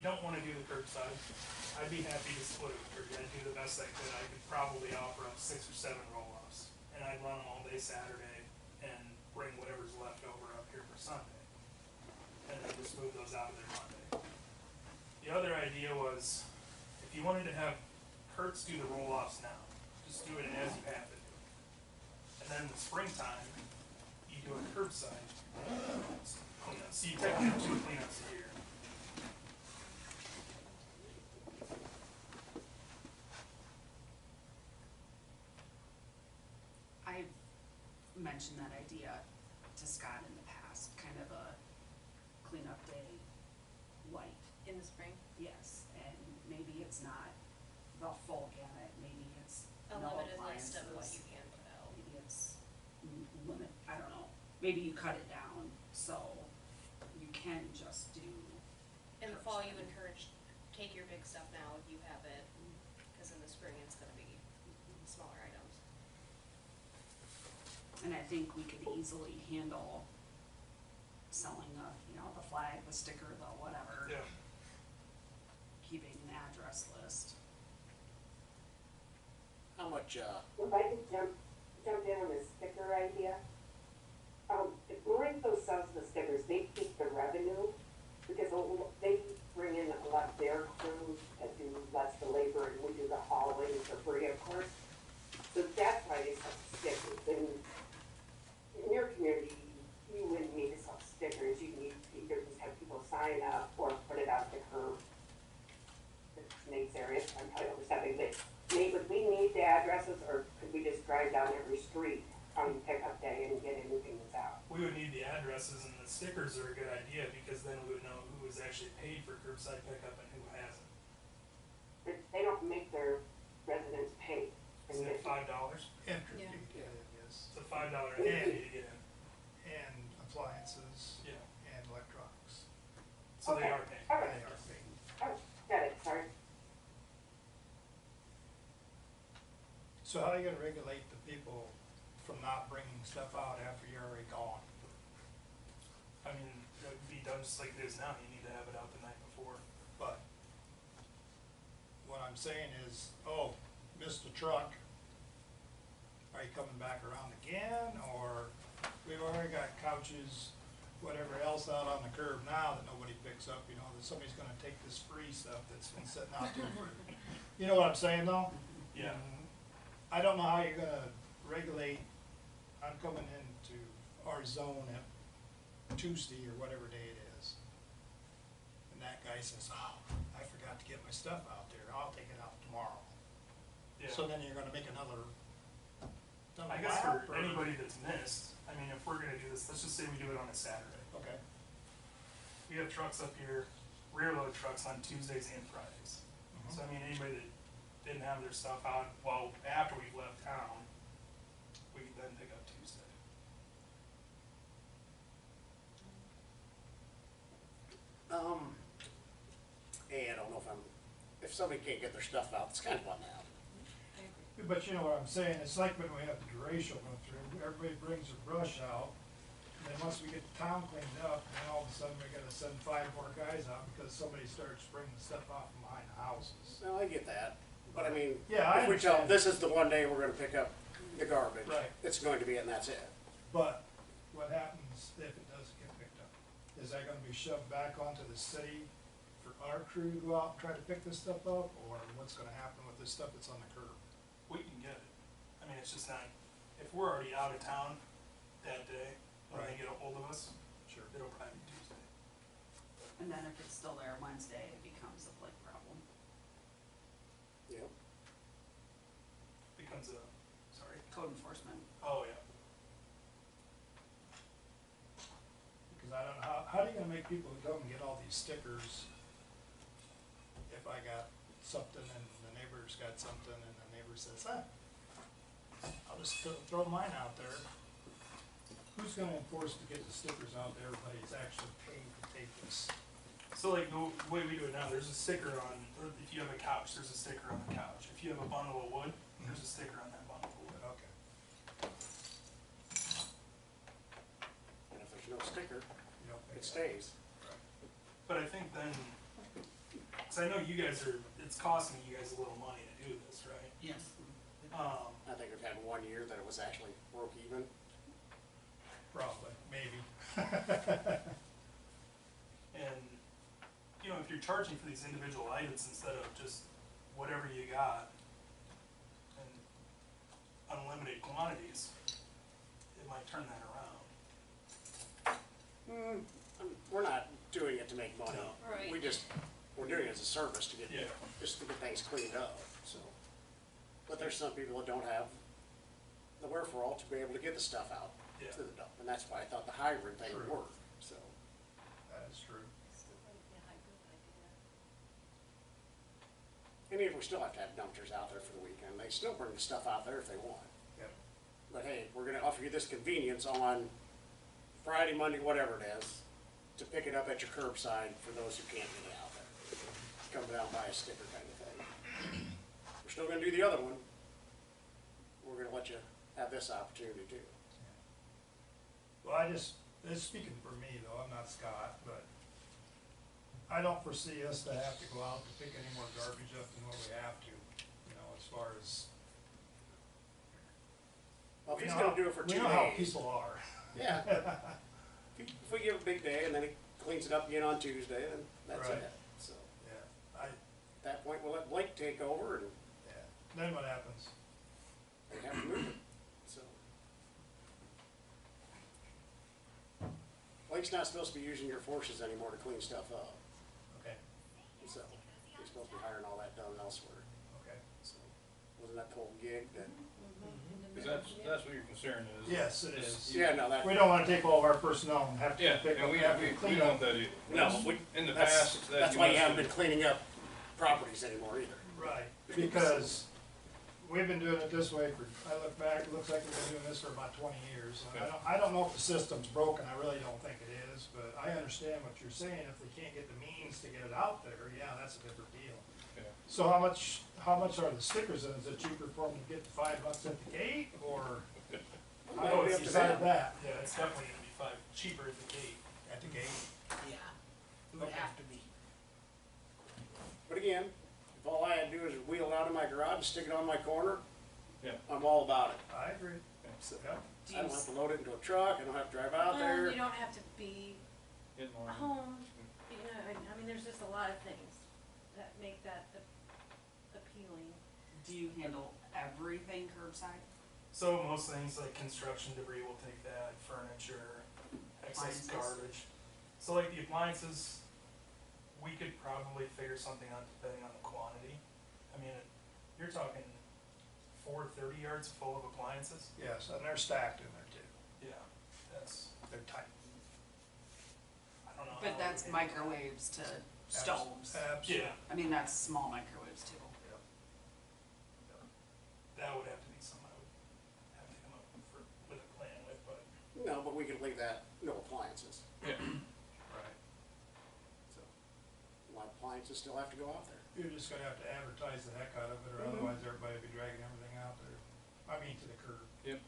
don't want to do the curbside, I'd be happy to split it with Kirby. I'd do the best I could. I could probably offer up 6 or 7 roll-offs, and I'd run them all day Saturday and bring whatever's left over up here for Sunday, and then just move those out of there Monday. The other idea was, if you wanted to have Kurtz do the roll-offs now, just do it as you have to do it. And then in the springtime, you do a curbside cleanup. So you technically have 2 cleanups a year. I've mentioned that idea to Scott in the past, kind of a cleanup day light. In the spring? Yes, and maybe it's not the full gamut, maybe it's A no limited list of what appliances. you can put out. Maybe it's limit, I don't know, maybe you cut it down, so you can just do. In the fall, you curbside. encourage, take your big stuff now if you have it, cause in the spring it's gonna be smaller items. And I think we could easily handle selling the flag, the sticker, the whatever. Yeah. Keeping an address list. How much, If I could jump in on the sticker idea. If Lorenzo sells the stickers, they keep the revenue, because they bring in a lot of their crews that do lots of the labor, and we do the hauling for free, of course. So that's why they sell stickers, and in your community, you wouldn't need to sell stickers, you need to either just have people sign up or put it out the curb. Nate's area, I'm probably overstepping, but Nate, would we need the addresses, or could we just drive down every street on pickup day and get anything that's out? We would need the addresses, and the stickers are a good idea, because then we would know who was actually paid for curbside pickup and who hasn't. But they don't make their residents pay. Isn't it $5? Entry Yeah. fee, yes, It's a $5 entry to get in. and appliances Yeah. and electronics. So they Okay. are paying. All They right. are paid. Oh, got it, sorry. So how are you gonna regulate the people from not bringing stuff out after you're already gone? I mean, that would be done just like it is now. You need to have it out the night before. But what I'm saying is, oh, missed the truck. Are you coming back around again? Or we've already got couches, whatever else out on the curb now that nobody picks up, that somebody's gonna take this free stuff that's been sitting out there. You know what I'm saying though? Yeah. I don't know how you're gonna regulate, I'm coming into our zone at Tuesday or whatever day it is. And that guy says, oh, I forgot to get my stuff out there, I'll take it out tomorrow. Yeah. So then you're gonna make another I guess for lap, or- anybody that's missed, I mean, if we're gonna do this, let's just say we do it on a Saturday. Okay, We have trucks up here, rear load trucks on Tuesdays and Fridays. Mhm. So I mean, anybody that didn't have their stuff out, well, after we've left town, we can then pick up Tuesday. hey, I don't know if somebody can't get their stuff out, it's kind of unhappy. I agree. but you know what I'm saying, it's like when we have the derecho go through, everybody brings their brush out. And then once we get the town cleaned up, then all of a sudden we gotta send 5 more guys out because somebody starts bringing stuff out from behind the houses. No, I get that, but I mean, Yeah, I if we tell them, understand. this is the one day we're gonna pick up the garbage. Right. It's going to be, and that's it. But what happens if it doesn't get picked up? Is that gonna be shoved back onto the city for our crew to go out and try to pick this stuff up? Or what's gonna happen with this stuff that's on the curb? We can get it. I mean, it's just not, if we're already out of town that day, when they Right. get a hold of us, Sure. it'll probably be Tuesday. And then if it's still there Wednesday, it becomes a Blake problem. Yep. Becomes a, sorry. Code enforcement. Oh, yeah. Because I don't know, how are you gonna make people come and get all these stickers if I got something and the neighbor's got something and the neighbor says, I'll just throw mine out there. Who's gonna enforce to get the stickers out there, everybody's actually paid to take this? So like the way we do it now, there's a sticker on, or if you have a couch, there's a sticker on the couch. If you have a bundle of wood, there's a sticker on that bundle of wood. Okay. And if there's no sticker, You don't pay it that. stays. But I think then, cause I know you guys are, it's costing you guys a little money to do this, right? Yes. I think we've had 1 year that it was actually broke even. Probably, maybe. And, you know, if you're charging for these individual items instead of just whatever you got and unlimited quantities, it might turn that around. We're not doing it to make money. No. Right. We're doing it as a service to get, Yeah. just to get things cleaned up, so. But there's some people that don't have the wherewithal to be able to get the stuff out Yeah. to the dump, and that's why I thought the hybrid thing would True. work, so. That is true. Still like the hybrid idea. And even we still have to have dumpsters out there for the weekend, they still bring the stuff out there if they want. Yep. But hey, we're gonna offer you this convenience on Friday, Monday, whatever it is, to pick it up at your curbside for those who can't get it out there. Come down, buy a sticker kind of thing. We're still gonna do the other one. We're gonna let you have this opportunity too. Well, this is speaking for me though, I'm not Scott, but I don't foresee us to have to go out to pick any more garbage up than what we have to, you know, as far as. Well, if we he's know gonna how- do it for 2 We know how days. people are. Yeah. If we give a big day and then he cleans it up again on Tuesday, then that's Right. it. So Yeah, at that point, we'll let Blake take over and yeah, then what happens? they have to move it, so. Blake's not supposed to be using your forces anymore to clean stuff up, Okay, so he's supposed to be hiring all that done elsewhere, okay. so. Wasn't that the whole gig that? Cause that's what your concern is. Yes, it is. Yeah, no, that. We don't wanna take all of our personnel and have to Yeah, pick up, and we have to don't clean want up. that either. No, In the that's- past, that That's you why you must haven't have- been cleaning up properties anymore either. Right, because we've been doing it this way for, I look back, it looks like we've been doing this for about 20 years. And I don't know if the system's broken, I really don't think it is, but I understand what you're saying, if they can't get the means to get it out there, yeah, that's a different deal. Yeah. So how much are the stickers in, is it cheaper for them to get the $5 at the gate, or how do we It's up to decide them. that? Yeah, it's definitely gonna be cheaper at the gate. At the gate? Yeah, it would have to be. But again, if all I had to do is wheel it out of my garage and stick it on my corner, Yeah. I'm all about it. I agree. So, Yeah. Do I you don't have to load it into a truck, I don't have to drive out Well, there. you don't have to be In line. home, you know, I mean, there's just a lot of things that make that appealing. Do you handle everything curbside? So most things like construction debris will take that, furniture, excess Appliances. garbage. So like the appliances, we could probably figure something out depending on the quantity. I mean, you're talking 4 30 yards full of appliances? Yes, and they're stacked in there too, Yeah, that's, they're tight. I don't know. But how that's we would- microwaves to stoves. Absolutely. Yeah, I mean, that's small microwaves too. that would have to be something I would have to come up with a plan with, but No, but we could leave that, no appliances, Yeah. Right. so. A lot of appliances still have to go out there. You're just gonna have to advertise the heck out of it, or otherwise everybody will be dragging everything out there. I mean, to the curb. Yep.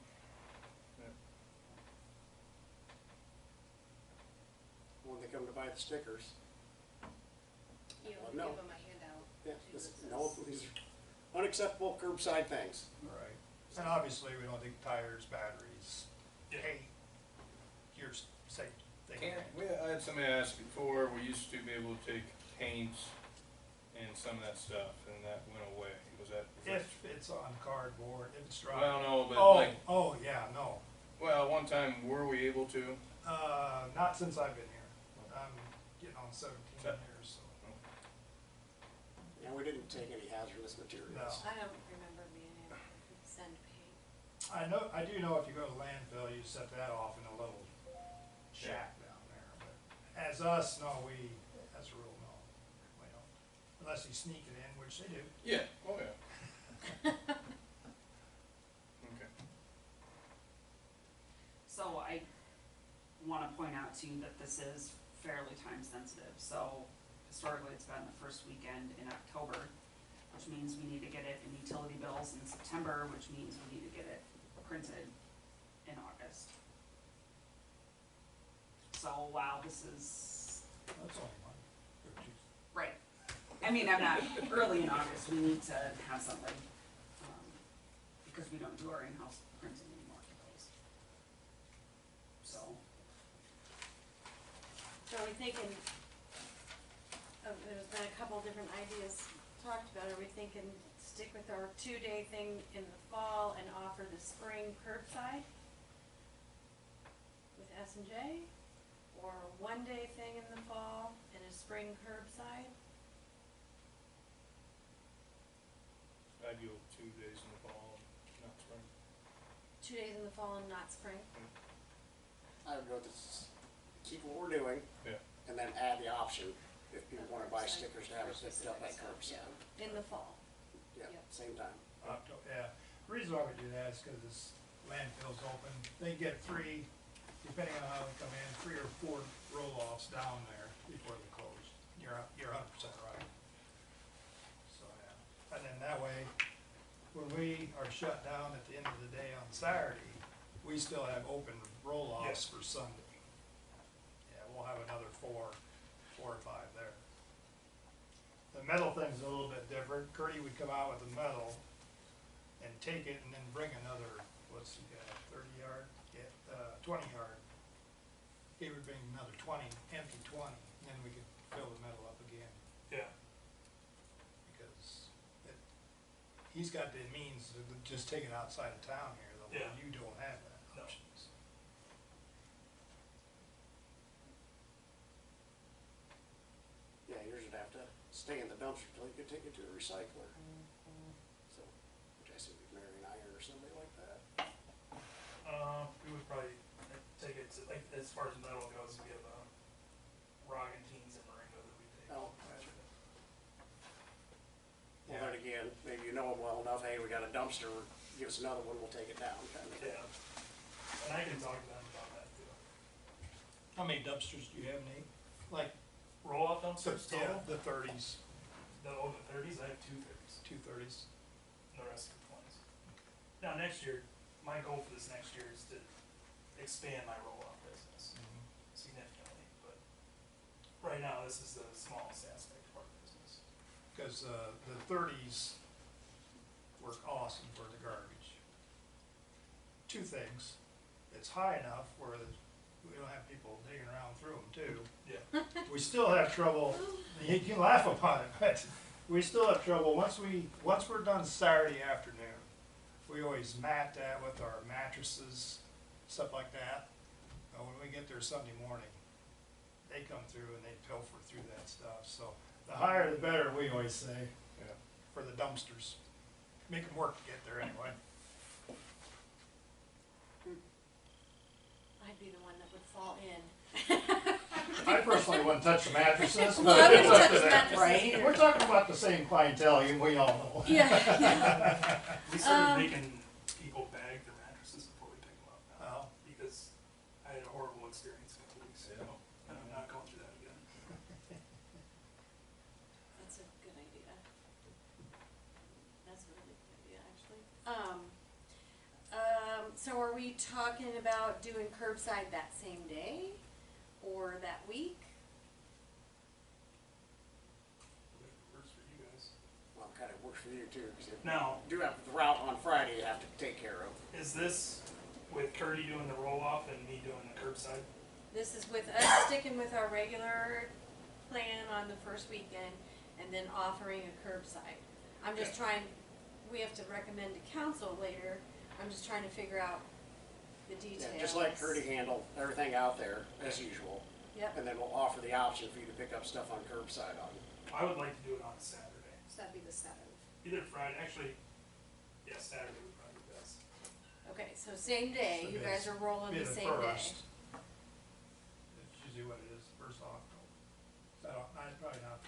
When they come to buy the stickers, You Well, give no. them a handout. yeah, too, this, that no, says- these are unacceptable curbside things. Right. And obviously, we don't take tires, batteries, yeah. paint, here's, say, thing. I had somebody ask before, we used to be able to take paint and some of that stuff, and that went away. Was that? If it's on cardboard, if it's dry. Well, no, but Oh, like, oh, yeah, no, well, one time, were we able to? not since I've been here. I'm getting on 17 Okay. years, so. And we didn't take any hazardous materials. No. I don't remember being able to send paint. I do know if you go to landfill, you set that off in a little shack down there, but as us, no, that's a rule, no, we don't. Unless you sneak it in, which they do. Yeah, oh yeah. Okay. So I wanna point out to you that this is fairly time sensitive, so historically it's been the first weekend in October, which means we need to get it in utility bills in September, which means we need to get it printed in August. So while this is, That's only one, or two. right, I mean, I'm not, early in August, we need to have something, because we don't do our in-house printing anymore for those. So, So are we thinking, there's been a couple different ideas talked about, are we thinking stick with our 2-day thing in the fall and offer the spring curbside with S&J? Or a 1-day thing in the fall and a spring curbside? I'd go 2 days in the fall, not spring. 2 days in the fall and not spring? I would go with this, keep what we're doing, Yeah. and then add the option if people wanna buy stickers to have it picked up at curbside. In the fall. Yeah, Yep. same time. Yeah, the reason why we do that is because this landfill's open, they get 3, depending on how they come in, 3 or 4 roll-offs down there before they close. You're 100% right. So, yeah, and then that way, when we are shut down at the end of the day on Saturday, we still have open roll-offs for Sunday. Yeah, we'll have another 4 or 5 there. The metal thing's a little bit different. Curdy would come out with the metal and take it and then bring another, what's he got, 30 yard? Yeah, 20 yard. He would bring another 20, empty 20, and then we could fill the metal up again. Yeah. Because he's got the means to just take it outside of town here, though. Yeah. You don't have that No. option. Yeah, yours would have to stay in the dumpster until you could take it to a recycler. So, which I see with Marion Iron or somebody like that. We would probably take it to, like, as far as metal goes, we have, Roggentines and Marengo that we take. Oh. Well, Yeah. then again, maybe you know them well enough, hey, we got a dumpster, give us another one, we'll take it down, kind of thing. Yeah. And I can talk to them about that too. How many dumpsters do you have, Nate? Like, Roll-off dumpsters yeah, total? the 30s, The 30s, I have 2 30s, 2 30s. and the rest are 20s. Now, next year, my goal for this next year is to expand my roll-off business significantly, but right now, this is the smallest aspect of our business. Because the 30s work awesome for the garbage. 2 things, it's high enough where we don't have people digging around through them too. Yeah. We still have trouble, you can laugh upon it, but we still have trouble, once we're done Saturday afternoon, we always mat that with our mattresses, stuff like that. But when we get there Sunday morning, they come through and they pilfer through that stuff, so the higher the better, we always say, Yeah. for the dumpsters. Make them work to get there anyway. I'd be the one that would fall in. I personally wouldn't touch the mattresses, Well, I but it's wouldn't up touch to the them. mattresses Right. either. We're talking about the same clientele, and we all know. Yeah, yeah. We started making people bag their mattresses before we pick them up now, Well, because I had a horrible experience a couple weeks ago, and I'm not going through that again. That's a good idea. That's a really good idea, actually. So are we talking about doing curbside that same day or that week? Whatever works for you guys. Well, it kind of works for you too, because you Now, do have the route on Friday you have to take care of. is this with Curdy doing the roll-off and me doing the curbside? This is with us sticking with our regular plan on the first weekend and then offering a curbside. I'm just trying, we have to recommend to council later, I'm just trying to figure out the details. Yeah, just let Curdy handle everything out there as usual, Yep, and then we'll offer the option for you to pick up stuff on curbside on. I would like to do it on Saturday, so that'd be the 7th. either Friday, actually, yeah, Saturday would probably be best. Okay, so same day, So you it's guys are rolling be the the same day. first. It's usually what it is, first of October. Probably not.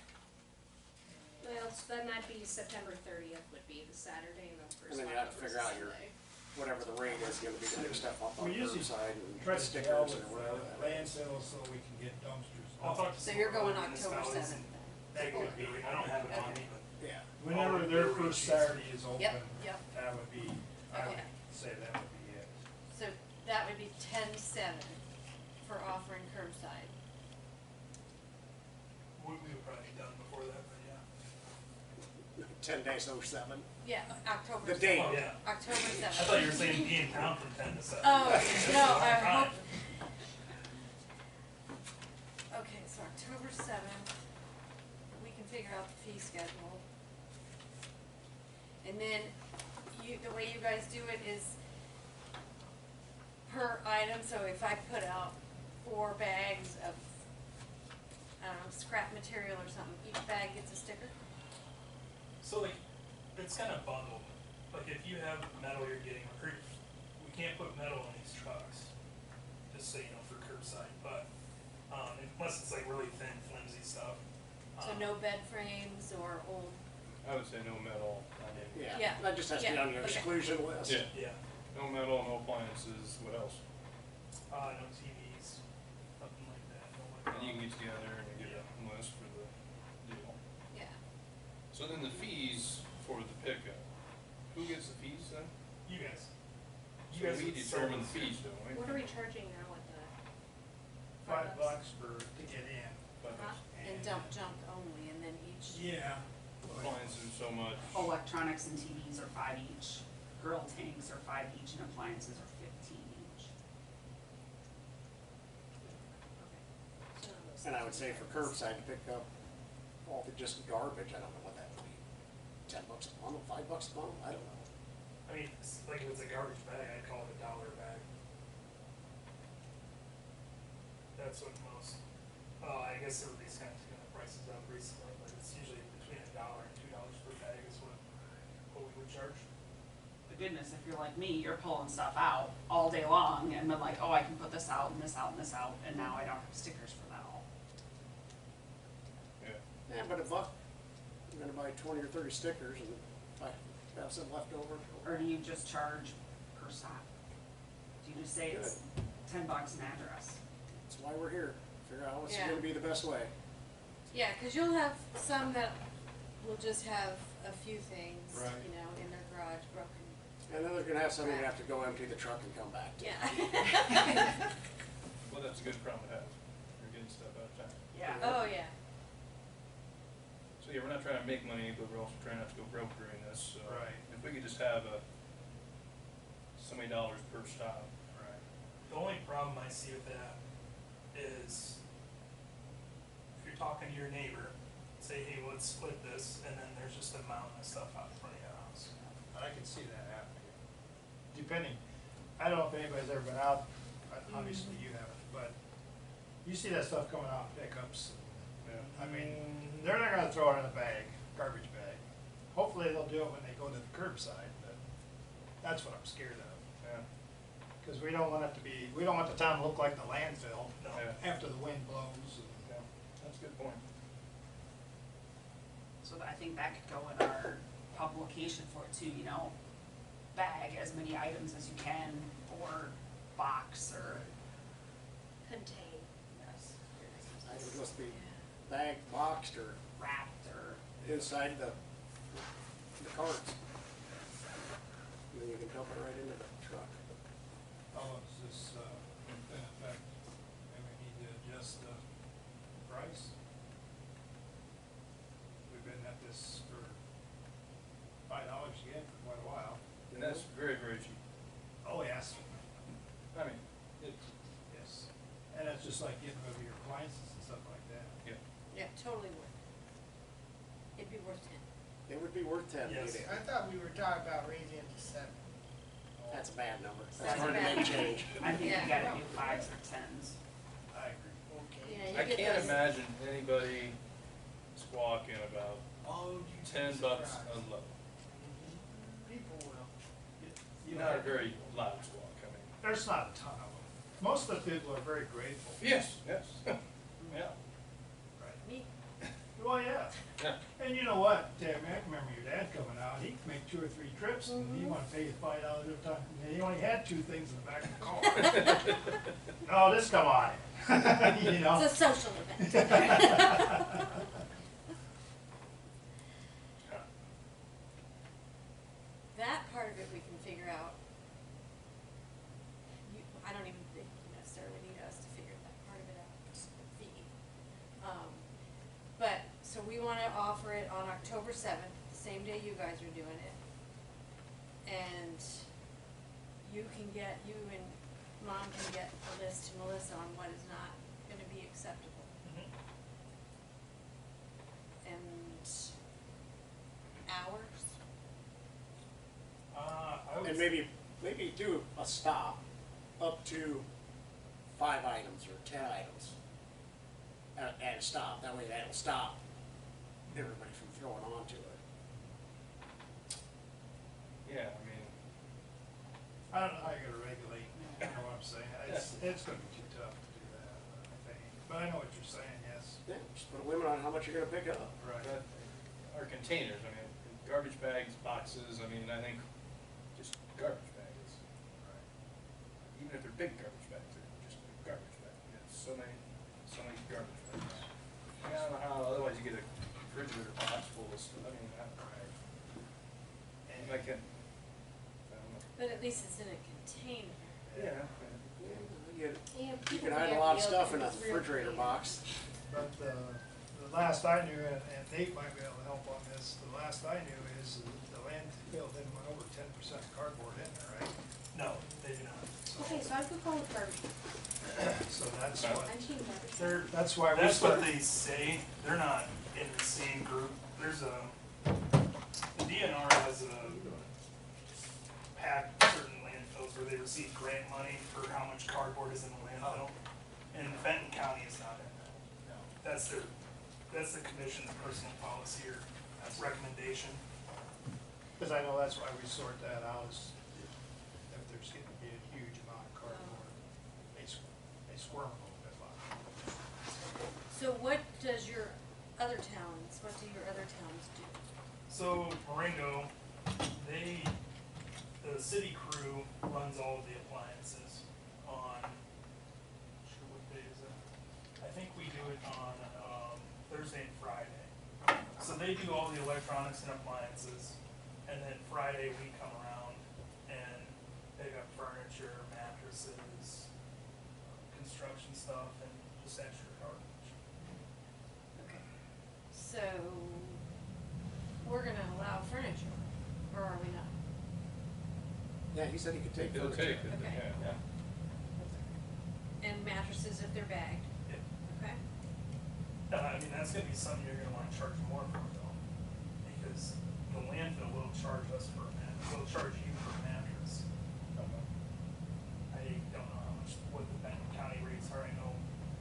Well, so then that'd be September 30th would be the Saturday and the first And then you have to figure out your, whatever the rate is gonna be to pick stuff up on We usually curbside Try and to deal stickers with or whatever. landfills so we can get dumpsters. I'll talk to So some you're of our going other October municipalities 7th and then? They could be, I don't have it on me, but Yeah, Whenever their first Saturday is open, Yep, yep. that would be, I would Okay. say that would be it. So that would be 10/7 for offering curbside. we would probably be done before that, but yeah. 10-07. Yeah, October The date. Oh, 7th. yeah. October I 7th. thought you were saying be in town from 10 to 7. Oh, That's a no, long I time. hope. Okay, so October 7th, we can figure out the fee schedule. And then the way you guys do it is per item, so if I put out 4 bags of, I don't know, scrap material or something, each bag gets a sticker? So like, it's kind of bundled. Like if you have metal you're getting, or we can't put metal in these trucks, just so you know, for curbside, but, unless it's like really thin, flimsy stuff. So no bed frames or old, I would say no metal, I mean, Yeah, Yeah. that just has to be Yeah, on your okay. exclusion list. yeah, Yeah, no metal, no appliances, what else? no TVs, nothing like that, no And you can get together and get a list for the deal. yeah. So then the fees for the pickup, who gets the fees then? You guys. So You guys we would determine the sell fees, don't we? What are we charging now with the? $5 to get in. But Huh? And dump junk only, and then each. Yeah. appliances are so much. Electronics and TVs are 5 each, grill tanks are 5 each, and appliances are 15 each. And I would say for curbside to pick up all the just garbage, I don't know what that would be. $10 a bundle, $5 a bundle, I don't know. I mean, like if it's a garbage bag, I'd call it $1 a bag. That's what most, I guess everybody's kind of taking the prices up recently, but it's usually between $1 and $2 per bag is what we would charge. But goodness, if you're like me, you're pulling stuff out all day long, and then like, oh, I can put this out and this out and this out, and now I don't have stickers for that all. Yeah. Yeah, but $1, I'm gonna buy 20 or 30 stickers and if I have some left over. Or do you just charge per stop? Do you just say it's $10 an address? That's why we're here, figure out what's Yeah. gonna be the best way. Yeah, cause you'll have some that will just have a few things, Right. you know, in their garage broken. And then they're gonna have some that have to go empty the truck and come back to. Yeah. Well, that's a good problem to have. You're getting stuff out of town. Yeah. Oh, yeah. So yeah, we're not trying to make money, but we're also trying not to go broke during this, so. Right. If we could just have so many dollars per stop. Right. The only problem I see with that is if you're talking to your neighbor, say, hey, let's split this, and then there's just a mountain of stuff out in front of your house. I can see that happening. Depending, I don't know if anybody's ever been out, obviously you haven't, but you see that stuff coming out in pickups. Yeah. I mean, they're not gonna throw it in a bag, garbage bag. Hopefully they'll do it when they go to the curbside, but that's what I'm scared of. Yeah. Cause we don't want it to be, we don't want the town to look like the landfill No. Yeah. after the wind blows and. Yeah, that's a good point. So I think that could go in our publication for it too, you know, bag as many items as you can, or box, or, Contain. yes, Items must be bagged, boxed, or wrapped, or, inside the carts. And then you can dump it right into the truck. How long does this, in effect, and we need to adjust the price? We've been at this for $5 again for quite a while. And that's very, very cheap. Oh, yes. I mean, it's, Yes. And it's just like getting rid of your appliances and stuff like that. yeah. Yeah, totally worth it. It'd be worth 10. It would be worth 10 to Yes. get in. I thought we were talking about raising it to 7. That's a bad number. That's That's hard to bad. make change. I think Yeah. you gotta do 5s or 10s. I agree. Okay. Yeah, you I get can't those- imagine anybody squawking about Oh, you'd be $10 surprised. a load. People will. You Not a know, very loud squawk, I mean. there's not a ton of them. Most of the people are very grateful. Yes, yes, yeah. Right. Me. Well, yeah. Yeah. And you know what, Tammy, I can remember your dad coming out, he'd make 2 or 3 trips, and he wanted to pay you $5 at a time, and he only had 2 things in the back of the car. Oh, this come on, you know? It's a social event. That part of it we can figure out. I don't even think you necessarily need us to figure that part of it out, just the fee. But, so we wanna offer it on October 7th, the same day you guys are doing it. And you and Mom can get a list to Melissa on what is not gonna be acceptable. Mhm. And hours, I would. And maybe do a stop up to 5 items or 10 items. And stop, that way that'll stop everybody from throwing on to it. Yeah, I mean, I don't know how you're gonna regulate, you know what I'm saying, it's gonna be too tough to do that, I think, but I know what you're saying, yes. Yeah, just put a limit on how much you're gonna pick up. Right. that, our containers, I mean, garbage bags, boxes, I mean, I think just garbage bags. Even if they're big garbage bags, they're just a garbage bag. It's so many garbage bags. I mean, I don't know how, otherwise you get a refrigerator box full of stuff, I mean, I don't know. And I can, I don't know. but at least it's in a container. Yeah. You Yeah, you can hide a lot of stuff in a refrigerator box. But the last I knew, and Nate might be able to help on this, the last I knew is the landfill didn't went over 10% cardboard in there, right? No, they do not. Okay, so I could go with garbage. So that's what, I'm team garbage. that's why we That's what started. they say, they're not in the same group, there's the DNR has a pack certain landfills where they receive grant money for how much cardboard is in the landfill. And Vinton County is not in that. No. That's the commission's personal policy or recommendation. Because I know that's why we sort that out, is if there's going to be a huge amount of cardboard, they squirm a little bit. So what do your other towns do? So Marengo, the city crew runs all of the appliances on, sure what day is it? I think we do it on, Thursday and Friday. So they do all the electronics and appliances, and then Friday we come around and pick up furniture, mattresses, construction stuff, and just extra garbage. Okay. So, we're gonna allow furniture, or are we not? Yeah, he said he could take They'll furniture. take it, Okay. yeah. And mattresses if they're bagged, Yep. okay? I mean, that's gonna be something you're gonna wanna charge more for though, because the landfill will charge us for a mattress, will charge you for a mattress. I don't know how much, what the Benton County rates are, I know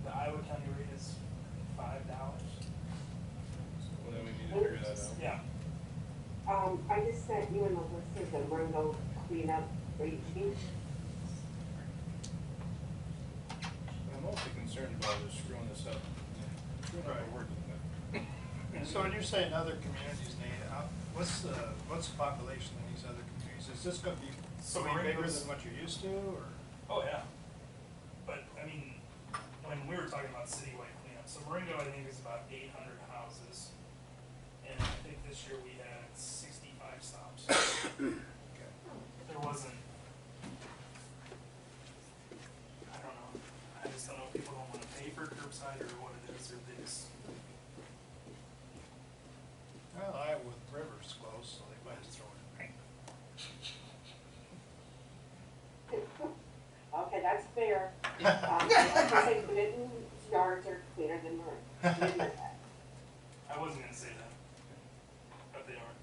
the Iowa County rate is $5. Well, then we need to figure that out. Yeah, I just sent you and Melissa the Ringo cleanup rate sheet. What I'm mostly concerned about is screwing this up. Screwing up our working. So when you're saying other communities, Nate, what's the population in these other communities? Is this gonna be So way bigger Marengo's- than what you're used to, or? oh yeah. But, I mean, when we were talking about citywide cleanup, so Marengo, I think, is about 800 houses. And I think this year we had 65 stops. There wasn't, I don't know, I just don't know if people don't wanna pay for curbside or what it is, or they just, Well, Iowa River's close, so they might just throw it. Okay, that's fair. I say Vinton yards are cleaner than mine. I wasn't gonna say that, but they are.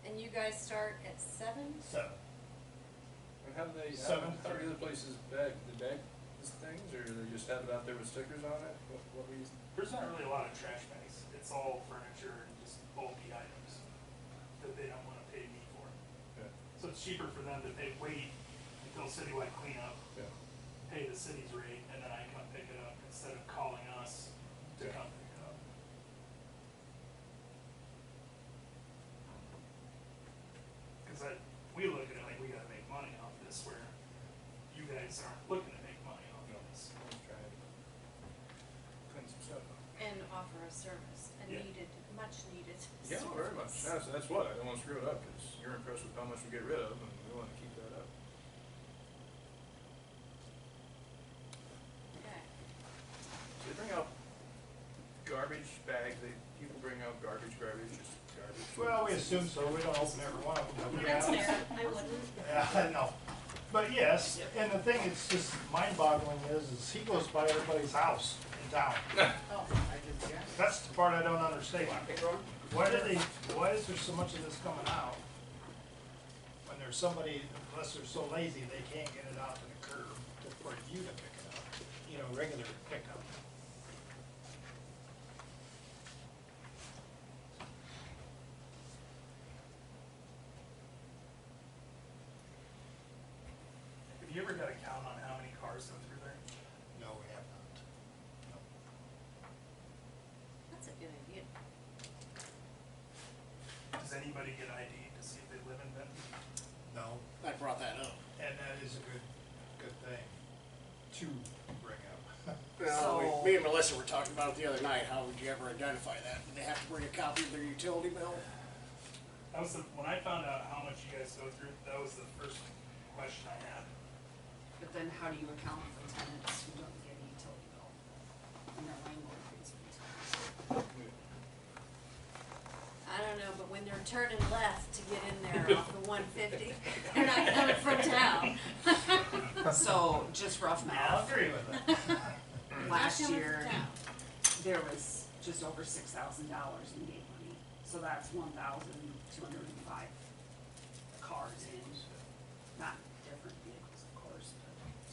And you guys start at 7? 7. And how do they, Seven. how do other places bag these things, or they just have it out there with stickers on it? What we, There's not really a lot of trash bags, it's all furniture and just bulky items that they don't wanna pay me for. yeah, So it's cheaper for them to wait until citywide cleanup, yeah. pay the city's rate, and then I come pick it up instead of calling us to Yeah. come pick it up. Cause we look at it like we gotta make money off this, where you guys aren't looking to make money off No, this. let's try and clean some stuff up. And offer a service, a Yeah. needed, much needed Yeah, service. very much. That's what, I don't wanna screw it up, cause you're impressed with how much we get rid of, and we wanna keep that up. Okay. So they bring out garbage bags, people bring out garbage, just garbage. Well, we assume so, we don't open every one of them. but That's yeah. fair, I wouldn't. Yeah, I know. But yes, and the thing that's just mind-boggling is he goes by everybody's house in town. Oh, I did, yeah. That's the part I don't understand. Why is there so much of this coming out? When there's somebody, unless they're so lazy, they can't get it out to the curb for you to pick it up, you know, regular pickup. Have you ever got a count on how many cars go through there? No, we have not. No. That's a good idea. Does anybody get ID to see if they live in Vinton? No, I brought that up. and that is a good thing to bring up. So- Me and Melissa were talking about it the other night, how would you ever identify that? Do they have to bring a copy of their utility bill? That was when I found out how much you guys go through, that was the first question I had. But then how do you account for tenants who don't get a utility bill? And their landlord pays for utilities. I don't know, but when they're turning left to get in there off the 150, they're not coming from town. So, just rough I'll math, agree with that. last Not coming year, from town. there was just over $6,000 in gate money. So that's 1,205 cars in, not different vehicles, of course,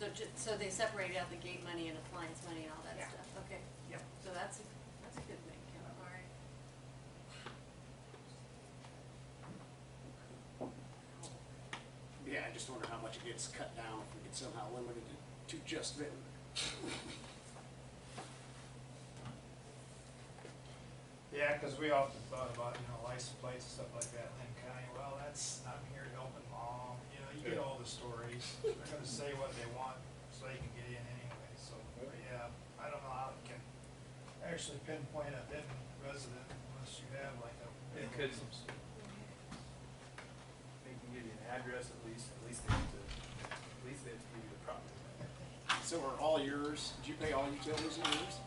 but, So they separate out the gate money and appliance money and all that Yeah. stuff, okay. yep. So that's a good thing, all right. Yeah, I just wonder how much it gets cut down if we could somehow limit it to just Vinton. Yeah, cause we often thought about, you know, license plates and stuff like that in Lynn County, well, I'm here helping mom, you know, you get all the stories. They're gonna say what they want, so they can get in anyway, so, but yeah, I don't know how you can actually pinpoint a Vinton resident unless you have like a. It could- They can give you an address at least they have to give you the property. So are all yours, did you pay all utilities in yours?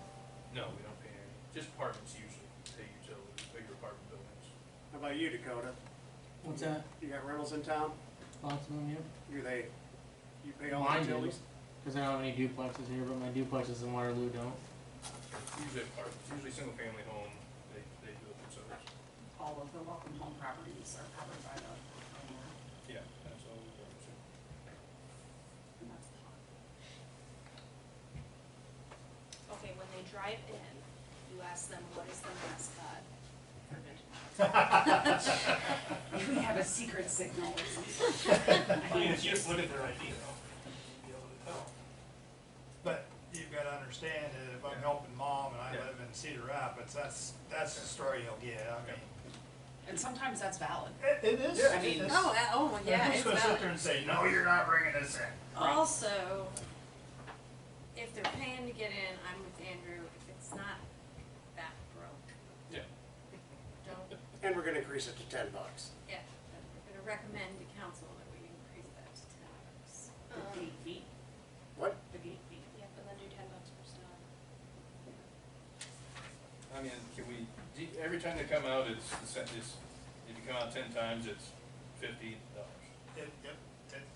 No, we don't pay any, just apartments usually pay utilities, bigger apartment buildings. How about you, Dakota? What's that? You got rentals in town? Lots of them here. You pay all the Mine do, utilities? because I don't have any duplexes here, but my duplexes in Waterloo don't. Usually apartments, usually single family home, they do it themselves. All of the welcome home properties are covered by the owner, Yeah, that's all we've done, so. and that's the fun. Okay, when they drive in, you ask them, what is the mascot for Vinton? We have a secret signal or something. I mean, if you just look at their ID though, you'd be able to tell. But you've gotta understand that if I'm helping mom and I live in Cedar Rapids, that's the story you'll get, I mean. And sometimes that's valid. It is. I mean- it is. Oh, yeah, Who's it's gonna sit valid. there and say, no, you're not bringing this in? Also, if they're paying to get in, I'm with Andrew, if it's not that broke, Yeah. don't, And we're gonna increase it to $10. yeah, we're gonna recommend to council that we increase that to $10. The gate fee, What? the gate fee. Yep, and then do $10 per stop. I mean, every time they come out, if you come out 10 times, it's $50.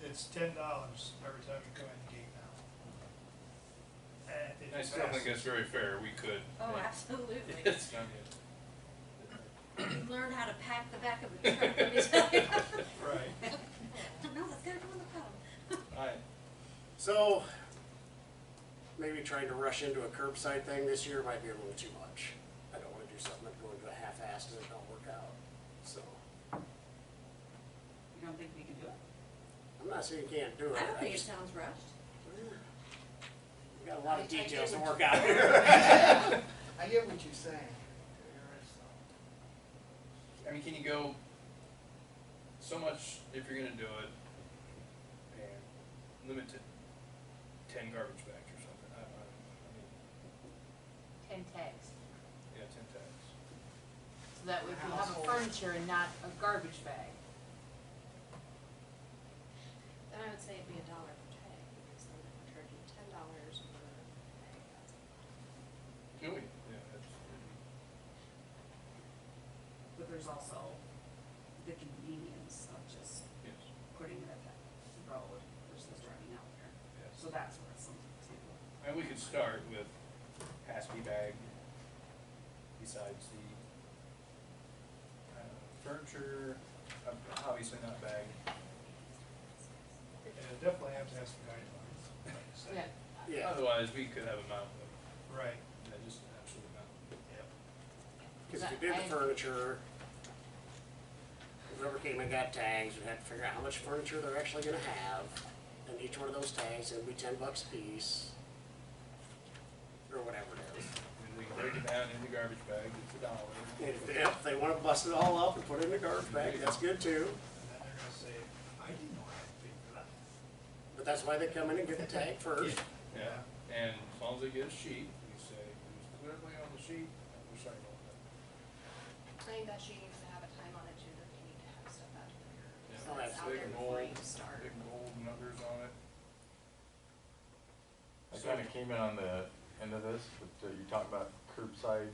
It's $10 every time you come in the gate now. And if I you still think pass- that's very fair, we could. Oh, absolutely. It's not good. You learn how to pack the back of the truck, let me tell you. Right. No, that's gotta go in the pedal. Alright, So, maybe trying to rush into a curbside thing this year might be a little too much. I don't wanna do something that go into a half-assed and it don't work out, so. You don't think we can do it? I'm not saying you can't do it. I don't think it just- sounds rushed. We got a lot of I get details to what work you- out here. I get what you're saying. I mean, can you go so much if you're gonna do it and limit to 10 garbage bags or something? I mean, 10 tags. yeah, 10 tags. So that way if you have a Household. furniture and not a garbage bag. Then I would say it'd be $1 per tag, because then if we're charging $10 per tag, that's a lot. Do we? Yeah, that's. there's also the convenience of just Yes, putting it at that road versus driving out there. yes. So that's where it's something to. And we could start with has-to-be bag besides the furniture, obviously not bag. And it definitely has to have some guidelines, like you said. Yeah. Yeah, Otherwise, we could have a mountain of, Right, just an absolute mountain. yep. cause if you did the furniture, whoever came and got tags, would have to figure out how much furniture they're actually gonna have. And each one of those tags would be $10 a piece. Or whatever it is. And we can break it down into garbage bags, it's $1. And if they wanna bust it all up and put it in a garbage bag, that's good too. And then they're gonna say, I didn't know I had to pay for that. But that's why they come in and get the tag first. Yeah, and as long as they get a sheet, we say, who's clearly on the sheet, and we're signing on that. I think that sheet needs to have a time on it too, that they need to have stuff out of there. Yeah. So Oh, it's out Big there before gold, you start. big gold numbers on it. I kinda came in on the end of this, but you talking about curbside,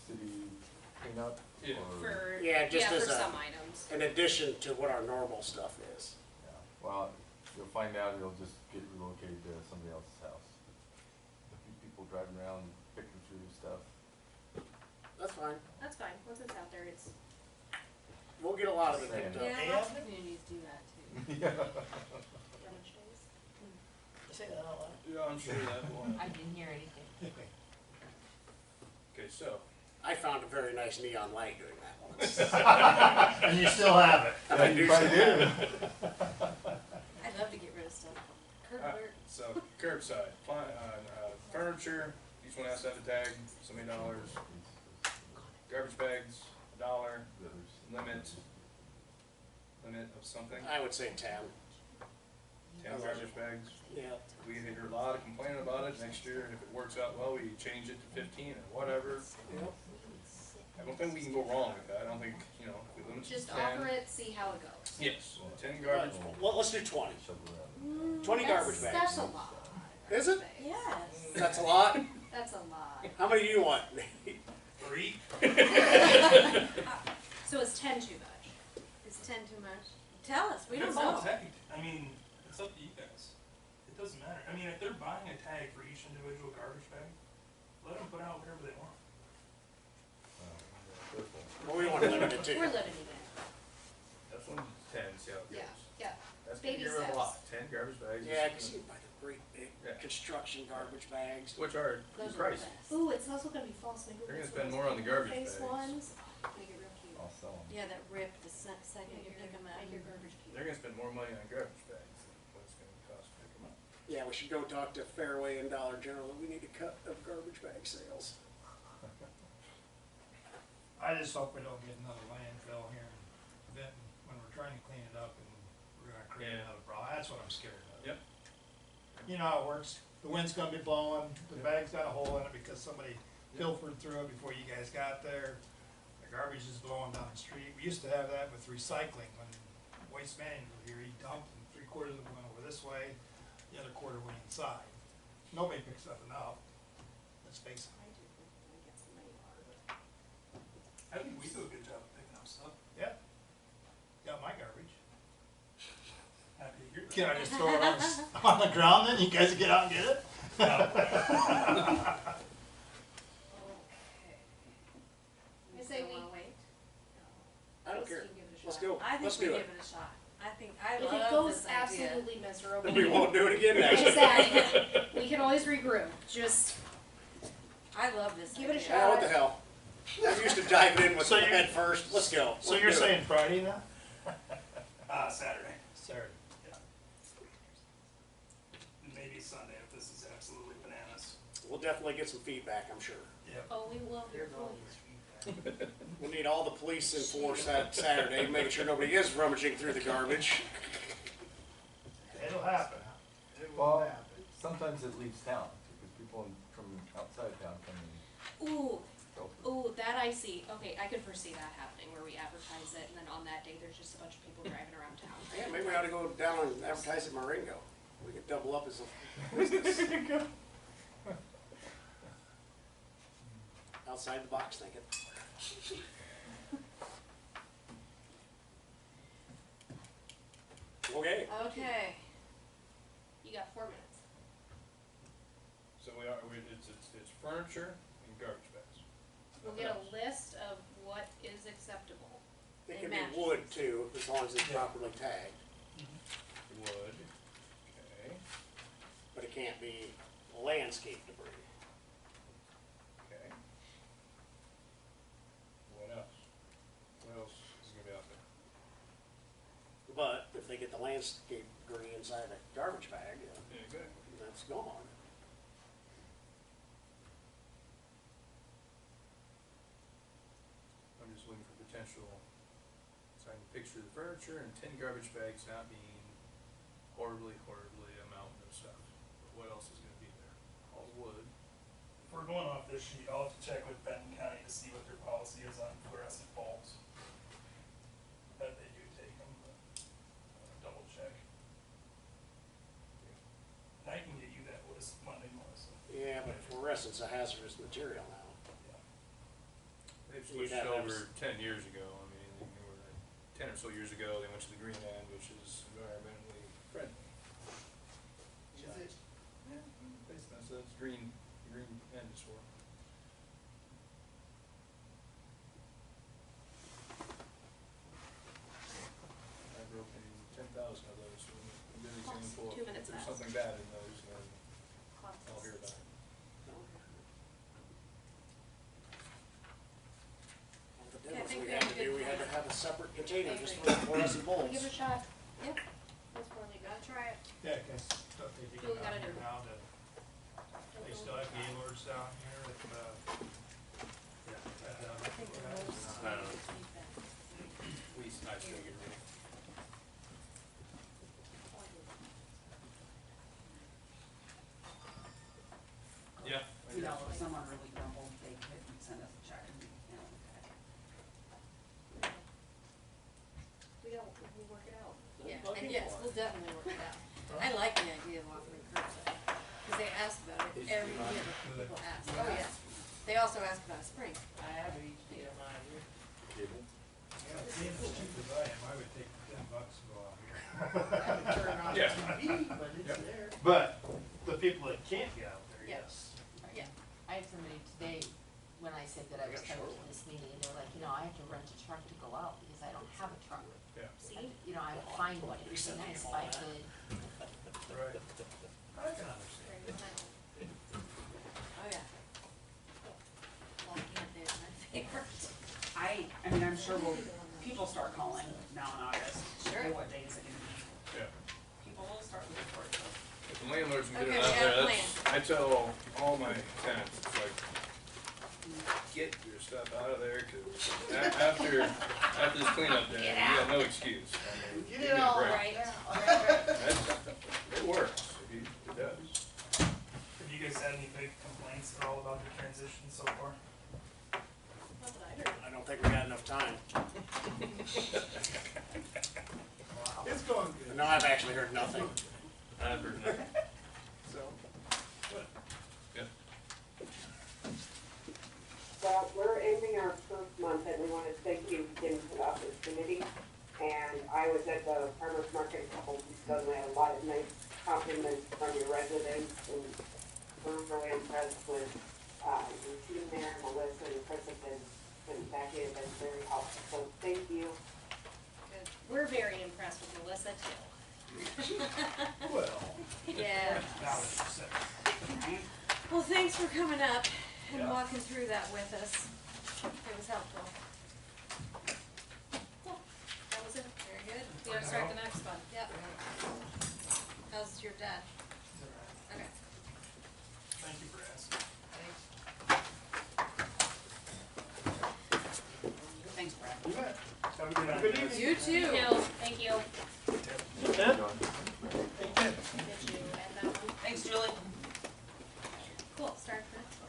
city cleanup? Yeah. or- For, Yeah, just yeah, as for a- some items. In addition to what our normal stuff is. Yeah, well, you'll find out it'll just get relocated to somebody else's house. A few people driving around picking through stuff. That's fine. That's fine, once it's out there, it's, We'll get a lot of it picked up. Yeah, lots of communities do that too. Yeah. rummage days. Say that out loud. Yeah, I'm sure that will. I didn't hear anything. Okay, so, I found a very nice neon light doing that once. And you still have it. And I do Probably still do. have it. I'd love to get rid of stuff. Curb alright, alert. so curbside, furniture, each one has to have a tag, so many dollars. Garbage bags, $1, limit of something, I would say 10. 10 garbage bags. Yeah. We hear a lot of complaining about it next year, and if it works out well, we change it to 15 or whatever. I don't think we can go wrong with that, I don't think, if we limit it to 10. Just offer it, see how it goes. Yes, 10 garbage. Well, let's do 20. Shovel around. 20 garbage bags. That's a lot. Is it? Yes. That's a lot? That's a lot. How many do you want? 3? So is 10 too much? Is 10 too much? Tell us, we don't It's all know. tagged. I mean, it's up to you guys. It doesn't matter. I mean, if they're buying a tag for each individual garbage bag, let them put out whatever they want. Well, we want to limit it We're to. limiting it. That's one 10, see how it goes. Yeah. That's gonna Baby get rid of a steps. lot, 10 garbage bags. Yeah, because you buy the great big Yeah. construction garbage bags. Which are Those are the pricey. best. Ooh, it's also gonna be false. Maybe They're gonna those spend little more on the garbage face bags. ones. Make it real cute. I'll sell them. Yeah, that rip the second you pick them up. Make your garbage cute. They're gonna spend more money on garbage bags than what it's gonna cost to pick them up. Yeah, we should go talk to Fairway and Dollar General. We need a cut of garbage bag sales. I just hope we don't get another landfill here in Vinton when we're trying to clean it up and we're gonna create Yeah. another problem. That's what I'm scared of. Yep. You know how it works. The wind's gonna be blowing, the bag's got a hole in it because somebody pilfered through it before you guys got there. The garbage is blowing down the street. We used to have that with recycling when Waste Management was here. He dumped and 3/4 of it went over this way, the other quarter went inside. Nobody picks up enough. Let's face it. I do. I get some money out of it. I think we do a good job of picking up stuff. Yeah. Got my garbage. Happy to hear that. Can I just throw it on, on the ground then? You guys get out and get it? I say Don't we. wanna wait? I don't Let's care. give it a Let's shot. go. I think Let's we do give it. it a shot. I If love it goes this idea. absolutely miserable. We won't do it again next year. Exactly. We can always regroup. Just I love this Give it a idea. shot. Yeah, what the hell? I'm used to diving in with So the you- head first. Let's go. So Let's you're do it. saying Friday then? Saturday. Saturday. Maybe Sunday if this is absolutely bananas. We'll definitely get some feedback, I'm sure. Yep. oh, we will. We'll need all the police in force that Saturday, making sure nobody is rummaging through the garbage. It'll happen. It will Well, happen. sometimes it leaves town, because people from outside town come and Ooh, filter. ooh, that I see. Okay, I can foresee that happening where we advertise it and then on that day there's just a bunch of people driving around town. Yeah, maybe we ought to go down and advertise at Marengo. We could double up as a business. Outside the box thinking. Okay. Okay. You got 4 minutes. So it's furniture and garbage bags. We'll get a list of what is acceptable. It And can be mattresses. wood too, as long as it's properly tagged, Wood, okay, but it can't be landscape debris. okay. What else? What else is gonna be out there? But if they get the landscape debris inside a garbage bag, Yeah, exactly. that's gone. I'm just looking for potential, so I can picture the furniture and 10 garbage bags not being horribly a mountain of stuff. But what else is gonna be there? All wood. If we're going off this sheet, I'll have to check with Benton County to see what their policy is on fluorescent bulbs. Bet they do take them, but double check. And I can get you that list Monday, Melissa. Yeah, but fluorescence is a hazardous material now. Yeah. They've You'd switched have to have over 10 years ago. I mean, they were like 10 or so years ago, they went to the green end, which is environmentally friendly. Is it? Yeah, basically, that's what green end is for. I broke in 10,000 of those, so when there's Clock's anything full, 2 minutes if there's past. something bad in those, then Clock I'll hear says- about it. The Yeah, I difference think we we had have to a do, good we had to plan. have a separate container I just agree. for fluorescent bulbs. Give it a shot. Yep. That's probably good. Gotta try it. Yeah, cause stuff they dig What we down gotta here do? now, that they still have gaylords down here at the, I think the most I don't know. feedback. I still get ready. Yeah. I You know, guess. if someone really grumbled, they could send us a check and, you know, We'll work it out. Yeah, and yes, we'll definitely work it out. I like the idea of offering curbside, cause they ask about it every year, people ask, oh yeah. They also ask about spring. I have it each day of mine here. Cable? yeah, being as cheap as I am, I would take $10 to go out here. I haven't turned on Yeah. TV, but it's Yep. there. But the people that can't get out there, Yeah. yes. Yeah. I had somebody today, when I said that I was coming to this meeting, and they're like, you know, I have to rent a truck to go out because I don't have a truck. Yeah. And, you know, I would find one, it'd be nice if I could. Right. I can understand. Oh, yeah. Walking up there is my favorite. I mean, I'm sure people start calling now in August. Sure. Hey, what day is it gonna be? Yeah. People will start looking for it, so. If the landlords can get Okay, it we out got a there, I tell all my tenants, it's like, get your stuff out of there, cause after this cleanup day, you got no excuse. I mean, Get give it me a all break. Right. It works, it does. Have you guys had any big complaints at all about the transition so far? Not that I heard. I don't think we got enough time. It's going good. No, I've actually heard nothing, I've heard nothing. so. Yeah. Well, we're ending our first month and we want to thank you again for the opportunity. And I was at the farmer's market a couple weeks ago and we had a lot of nice compliments from your residents and we're really impressed with, your team there, Melissa and Chris have been, and Becky have been very helpful. So thank you. We're very impressed with Melissa too. Well, Yeah. Now that you said it. Right? Well, thanks for coming up and Yeah. walking through that with us. It was helpful. Cool. That was it. Very good. We gotta start the next one. Yep. How's your dad? It's all right. Okay. Thank you for asking. Thanks, Brad. you bet. Have a good night, Good guys. evening. You too. Thank you. John? Did you add that one? Thanks, Julie.